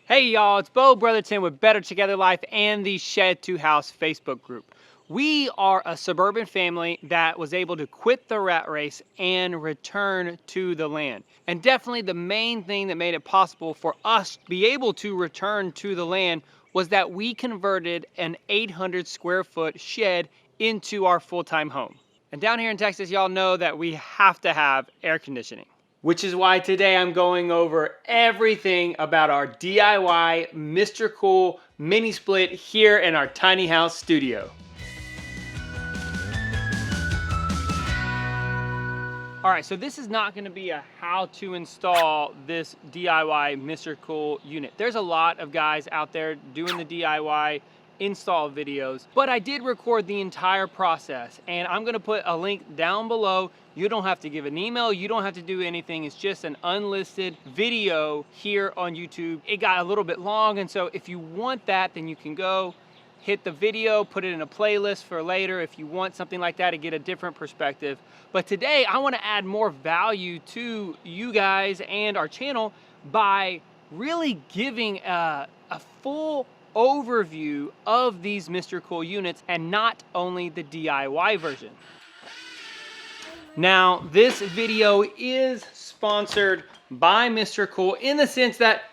Hey y'all, it's Bo Brotherton with Better Together Life and the Shed to House Facebook group. We are a suburban family that was able to quit the rat race and return to the land. And definitely the main thing that made it possible for us to be able to return to the land was that we converted an 800 square foot shed into our full-time home. And down here in Texas, y'all know that we have to have air conditioning. Which is why today I'm going over everything about our DIY Mr. Cool mini split here in our tiny house studio. All right, so this is not gonna be a how to install this DIY Mr. Cool unit. There's a lot of guys out there doing the DIY install videos, but I did record the entire process and I'm gonna put a link down below. You don't have to give an email, you don't have to do anything. It's just an unlisted video here on YouTube. It got a little bit long, and so if you want that, then you can go hit the video, put it in a playlist for later if you want something like that to get a different perspective. But today I wanna add more value to you guys and our channel by really giving a full overview of these Mr. Cool units and not only the DIY version. Now, this video is sponsored by Mr. Cool in the sense that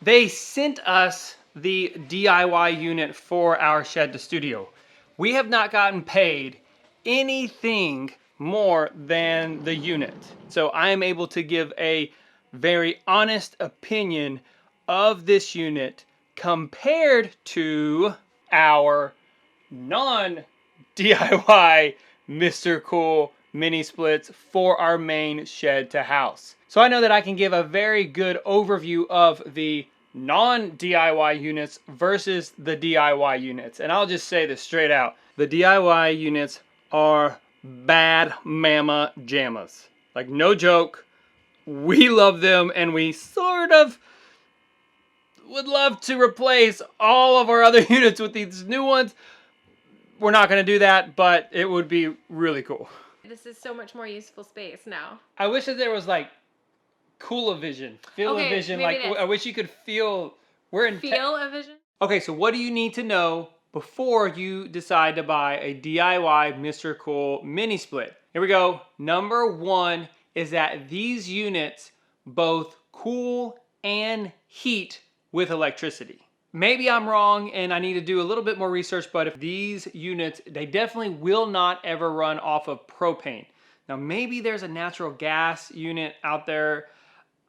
they sent us the DIY unit for our shed to studio. We have not gotten paid anything more than the unit. So I am able to give a very honest opinion of this unit compared to our non-DIY Mr. Cool mini splits for our main shed to house. So I know that I can give a very good overview of the non-DIY units versus the DIY units. And I'll just say this straight out. The DIY units are bad mama jammas. Like, no joke. We love them and we sort of would love to replace all of our other units with these new ones. We're not going to do that, but it would be really cool. This is so much more useful space now. I wish that there was like Cool-O-Vision, Feel-O-Vision. Like, I wish you could feel. We're in Feel-O-Vision? Okay, so what do you need to know before you decide to buy a DIY Mr. Cool mini split? Here we go. Number one is that these units both cool and heat with electricity. Maybe I'm wrong and I need to do a little bit more research, but if these units, they definitely will not ever run off of propane. Now, maybe there's a natural gas unit out there.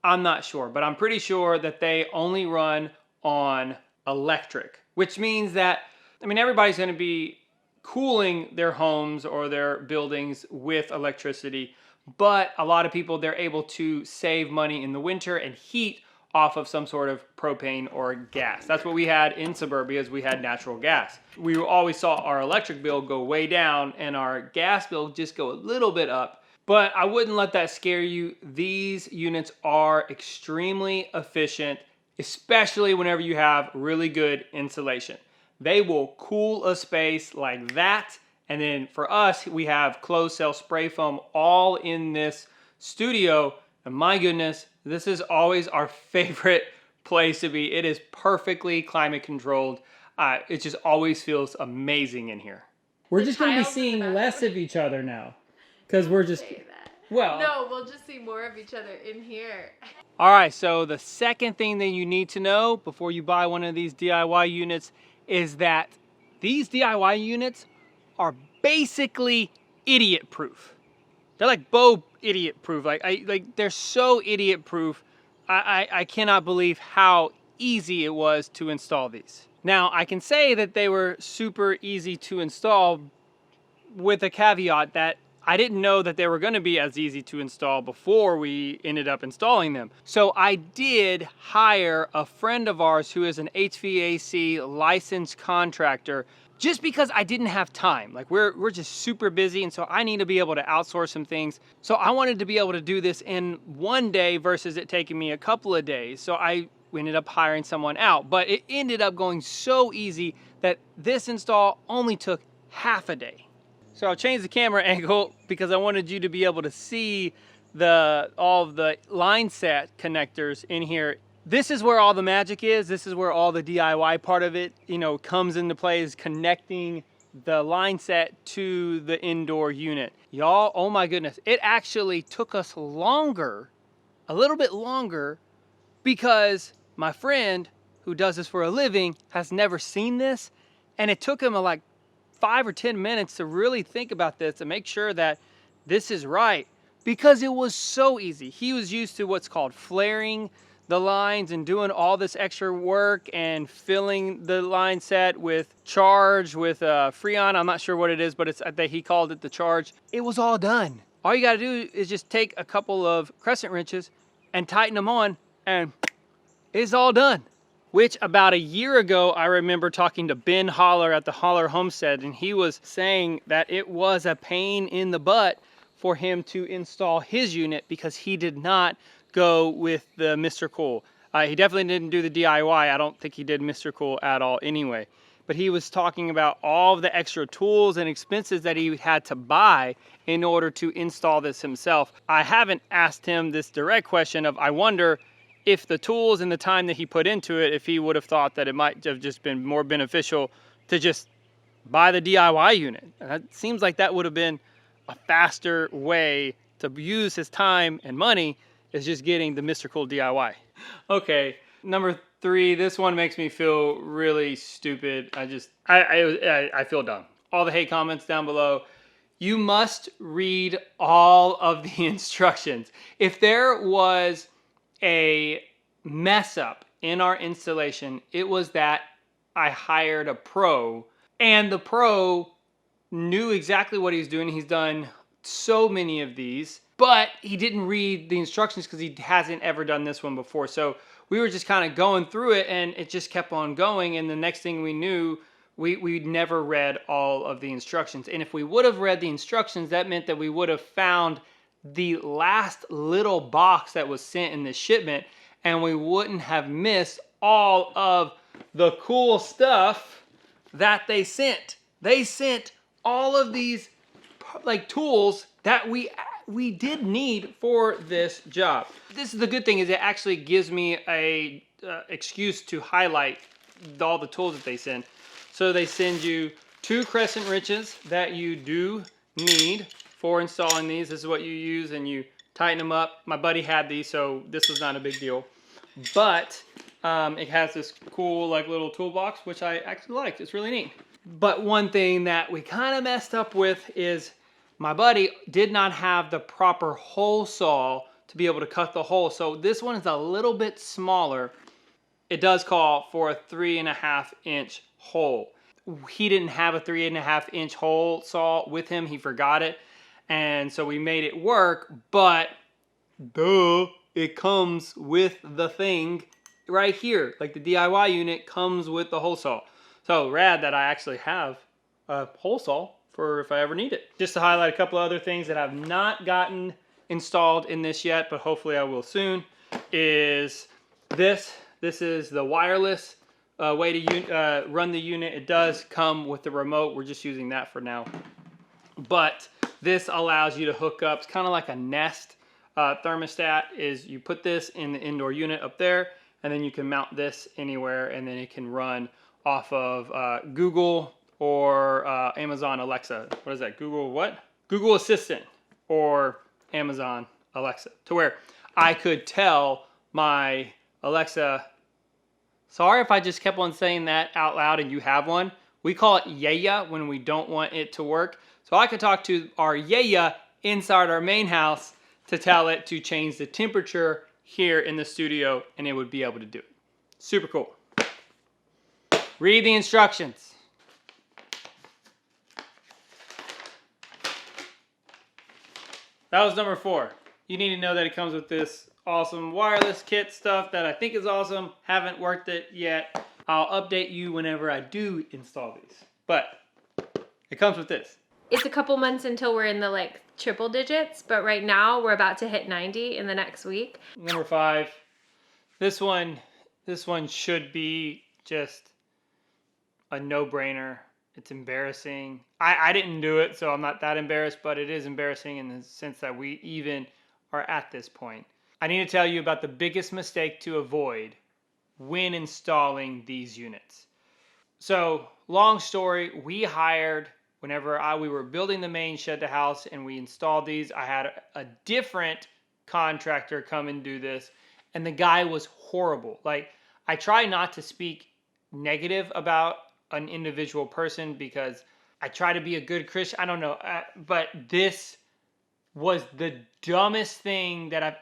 I'm not sure, but I'm pretty sure that they only run on electric, which means that, I mean, everybody's going to be cooling their homes or their buildings with electricity, but a lot of people, they're able to save money in the winter and heat off of some sort of propane or gas. That's what we had in suburbia, is we had natural gas. We always saw our electric bill go way down and our gas bill just go a little bit up. But I wouldn't let that scare you. These units are extremely efficient, especially whenever you have really good insulation. They will cool a space like that. And then for us, we have closed cell spray foam all in this studio. And my goodness, this is always our favorite place to be. It is perfectly climate controlled. It just always feels amazing in here. We're just going to be seeing less of each other now. Because we're just, well. No, we'll just see more of each other in here. All right, so the second thing that you need to know before you buy one of these DIY units is that these DIY units are basically idiot proof. They're like Bo idiot proof. Like they're so idiot proof. I cannot believe how easy it was to install these. Now, I can say that they were super easy to install with a caveat that I didn't know that they were going to be as easy to install before we ended up installing them. So I did hire a friend of ours who is an HVAC licensed contractor, just because I didn't have time. Like, we're just super busy, and so I need to be able to outsource some things. So I wanted to be able to do this in one day versus it taking me a couple of days. So I ended up hiring someone out, but it ended up going so easy that this install only took half a day. So I changed the camera angle because I wanted you to be able to see all of the line set connectors in here this is where all the magic is. This is where all the DIY part of it, you know, comes into play, is connecting the line set to the indoor unit. Y'all, oh my goodness, it actually took us longer, a little bit longer, because my friend who does this for a living has never seen this, and it took him like 5 or 10 minutes to really think about this and make sure that this is right, because it was so easy. He was used to what's called flaring the lines and doing all this extra work and filling the line set with charge, with Freon. I'm not sure what it is, but it's that he called it the charge. It was all done. All you gotta do is just take a couple of crescent wrenches and tighten them on, and it's all done. Which about a year ago, I remember talking to Ben Holler at the Holler Homestead, and he was saying that it was a pain in the butt for him to install his unit because he did not go with the Mr. Cool. He definitely didn't do the DIY. I don't think he did Mr. Cool at all anyway. But he was talking about all of the extra tools and expenses that he had to buy in order to install this himself. I haven't asked him this direct question of, I wonder if the tools and the time that he put into it, if he would have thought that it might have just been more beneficial to just buy the DIY unit. And it seems like that would have been a faster way to use his time and money, is just getting the Mr. Cool DIY. Okay, number 3, this one makes me feel really stupid. I feel dumb. All the hate comments down below. You must read all of the instructions. If there was a mess up in our installation, it was that I hired a pro, and the pro knew exactly what he was doing. He's done so many of these, but he didn't read the instructions because he hasn't ever done this one before. So we were just kind of going through it, and it just kept on going, and the next thing we knew, we'd never read all of the instructions. And if we would have read the instructions, that meant that we would have found the last little box that was sent in the shipment, and we wouldn't have missed all of the cool stuff that they sent. They sent all of these like tools that we did need for this job. This is the good thing, is it actually gives me a excuse to highlight all the tools that they send. So they send you 2 crescent wrenches that you do need for installing these. This is what you use, and you tighten them up. My buddy had these, so this was not a big deal. But it has this cool like little toolbox, which I actually liked. It's really neat. But one thing that we kind of messed up with is my buddy did not have the proper hole saw to be able to cut the hole. So this one is a little bit smaller. It does call for a 3.5 inch hole. He didn't have a 3.5 inch hole saw with him. He forgot it. And so we made it work, but duh, it comes with the thing right here. Like the DIY unit comes with the hole saw. So rad that I actually have a hole saw for if I ever need it. Just to highlight a couple other things that I've not gotten installed in this yet, but hopefully I will soon, is this. This is the wireless way to run the unit. It does come with the remote. We're just using that for now. But this allows you to hook up, it's kind of like a Nest thermostat, is you put this in the indoor unit up there, and then you can mount this anywhere, and then it can run off of Google or Amazon Alexa. What is that? Google what? Google Assistant or Amazon Alexa, to where I could tell my Alexa, sorry if I just kept on saying that out loud and you have one. We call it yeah when we don't want it to work. So I could talk to our yeah inside our main house to tell it to change the temperature here in the studio, and it would be able to do it. Super cool. Read the instructions. That was number 4. You need to know that it comes with this awesome wireless kit stuff that I think is awesome. Haven't worked it yet. I'll update you whenever I do install these. But it comes with this. It's a couple months until we're in the like triple digits, but right now we're about to hit 90 in the next week. Number 5. This one should be just a no-brainer. It's embarrassing. I didn't do it, so I'm not that embarrassed, but it is embarrassing in the sense that we even are at this point. I need to tell you about the biggest mistake to avoid when installing these units. So long story, we hired, whenever we were building the main shed to house and we installed these, I had a different contractor come and do this, and the guy was horrible. Like, I try not to speak negative about an individual person because I try to be a good Christian. I don't know, but this was the dumbest thing that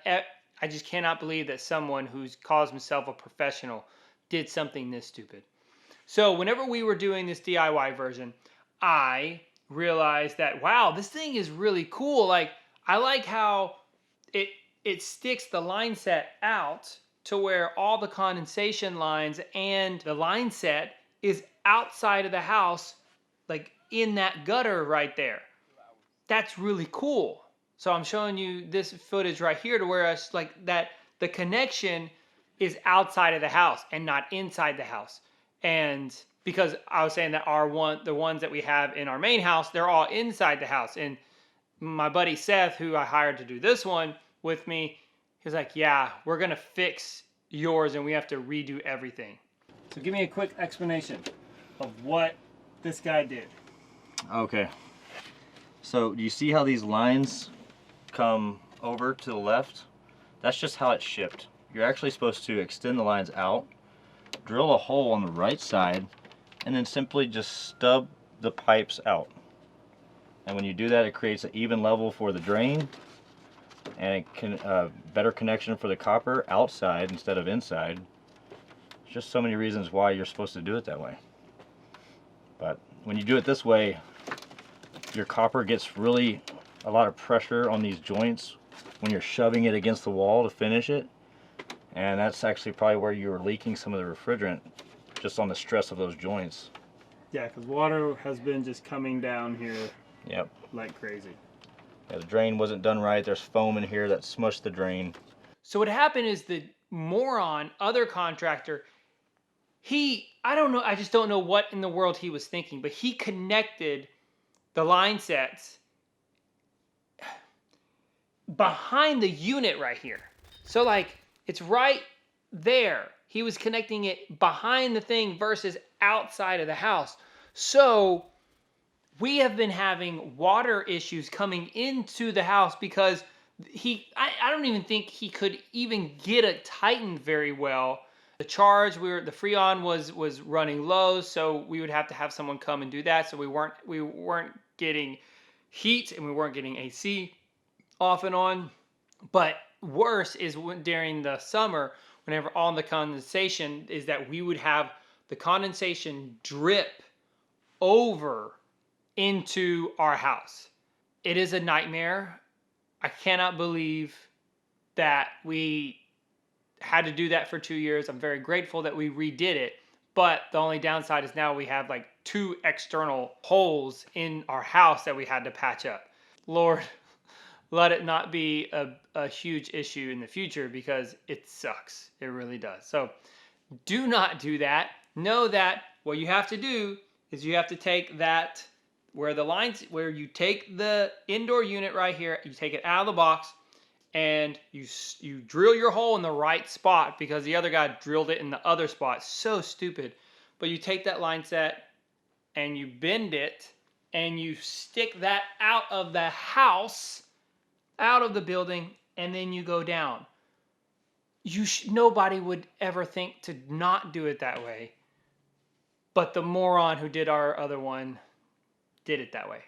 I just cannot believe that someone who calls himself a professional did something this stupid. So whenever we were doing this DIY version, I realized that, wow, this thing is really cool. Like, I like how it sticks the line set out to where all the condensation lines and the line set is outside of the house, like in that gutter right there. That's really cool. So I'm showing you this footage right here to where it's like that the connection is outside of the house and not inside the house. And because I was saying that the ones that we have in our main house, they're all inside the house. And my buddy Seth, who I hired to do this one with me, he's like, yeah, we're going to fix yours and we have to redo everything. So give me a quick explanation of what this guy did. Okay. So do you see how these lines come over to the left? That's just how it's shipped. You're actually supposed to extend the lines out, drill a hole on the right side, and then simply just stub the pipes out. And when you do that, it creates an even level for the drain, and it can better connection for the copper outside instead of inside. There's just so many reasons why you're supposed to do it that way. But when you do it this way, your copper gets really a lot of pressure on these joints when you're shoving it against the wall to finish it. And that's actually probably where you're leaking some of the refrigerant, just on the stress of those joints. Yeah, because water has been just coming down here. Yep. Like crazy. Yeah, the drain wasn't done right. There's foam in here that smushed the drain. So what happened is the moron, other contractor, I don't know, I just don't know what in the world he was thinking, but he connected the line sets behind the unit right here. So like, it's right there. He was connecting it behind the thing versus outside of the house. So we have been having water issues coming into the house because I don't even think he could even get it tightened very well. The Freon was running low, so we would have to have someone come and do that. So we weren't getting heat and we weren't getting AC off and on. But worse is during the summer, whenever all the condensation is that we would have the condensation drip over into our house. It is a nightmare. I cannot believe that we had to do that for 2 years. I'm very grateful that we redid it. But the only downside is now we have like 2 external holes in our house that we had to patch up. Lord, let it not be a huge issue in the future because it sucks. It really does. So do not do that. Know that what you have to do is you have to take that where you take the indoor unit right here, you take it out of the box and you drill your hole in the right spot because the other guy drilled it in the other spot. So stupid. But you take that line set and you bend it and you stick that out of the house, out of the building, and then you go down. Nobody would ever think to not do it that way. But the moron who did our other one did it that way.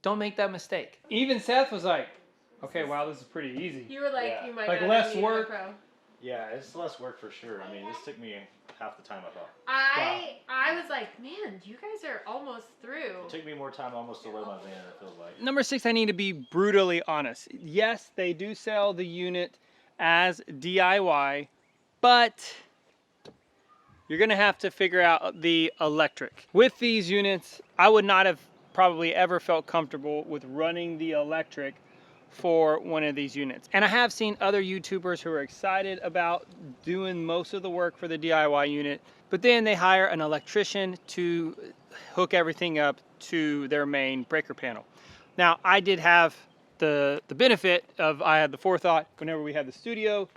Don't make that mistake. Even Seth was like, okay, wow, this is pretty easy. You were like, Yeah. you might Like not less need work. a pro. yeah, it's less work for sure. I mean, this took me half the time I thought. I was like, man, you guys are almost through. It took me more time almost to load my van, it feels like. Number 6, I need to be brutally honest. Yes, they do sell the unit as DIY, but you're gonna have to figure out the electric. With these units, I would not have probably ever felt comfortable with running the electric for one of these units. And I have seen other YouTubers who are excited about doing most of the work for the DIY unit, but then they hire an electrician to hook everything up to their main breaker panel. Now, I did have the benefit of, I had the forethought whenever we had the studio,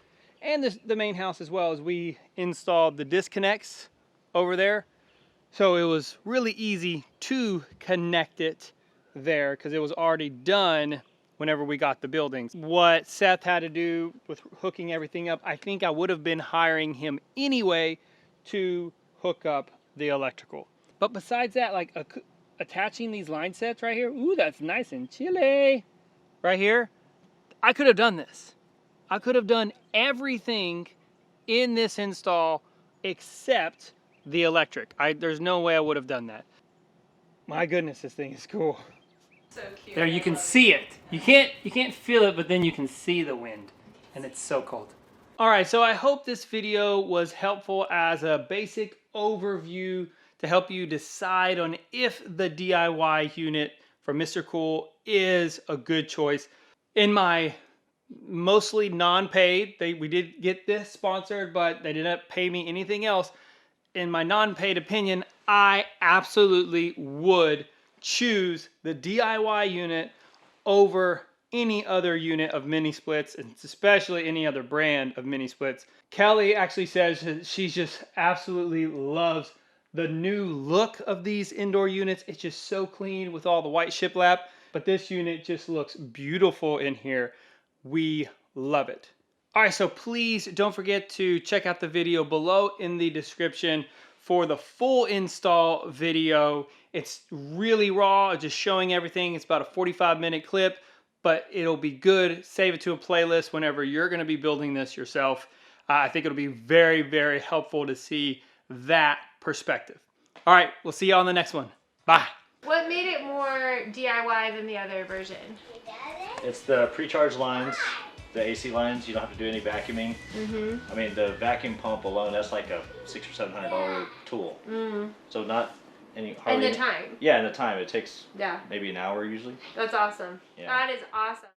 and the main house as well, is we installed the disconnects over there. So it was really easy to connect it there because it was already done whenever we got the buildings. What Seth had to do with hooking everything up, I think I would have been hiring him anyway to hook up the electrical. But besides that, like attaching these line sets right here, ooh, that's nice and chilly. Right here, I could have done this. I could have done everything in this install except the electric. There's no way I would have done that. My goodness, this thing is cool. So cute. There, you can see it. You can't feel it, but then you can see the wind, and it's so cold. All right, so I hope this video was helpful as a basic overview to help you decide on if the DIY unit from Mr. Cool is a good choice. In my mostly non-paid, we did get this sponsored, but they didn't pay me anything else. In my non-paid opinion, I absolutely would choose the DIY unit over any other unit of mini splits, and especially any other brand of mini splits. Kelly actually says she just absolutely loves the new look of these indoor units. It's just so clean with all the white shiplap, but this unit just looks beautiful in here. We love it. All right, so please don't forget to check out the video below in the description for the full install video. It's really raw, just showing everything. It's about a 45-minute clip, but it'll be good. Save it to a playlist whenever you're gonna be building this yourself. I think it'll be very, very helpful to see that perspective. All right, we'll see you on the next one. Bye. What made it more DIY than the other version? It's the pre-charged lines, the AC lines. You don't have to do any vacuuming. I mean, the vacuum pump alone, that's like a $600 or $700 tool. So not any hardly. And the time. Yeah, and the time. It takes Yeah. maybe an hour usually. That's awesome. Yeah. That is awesome.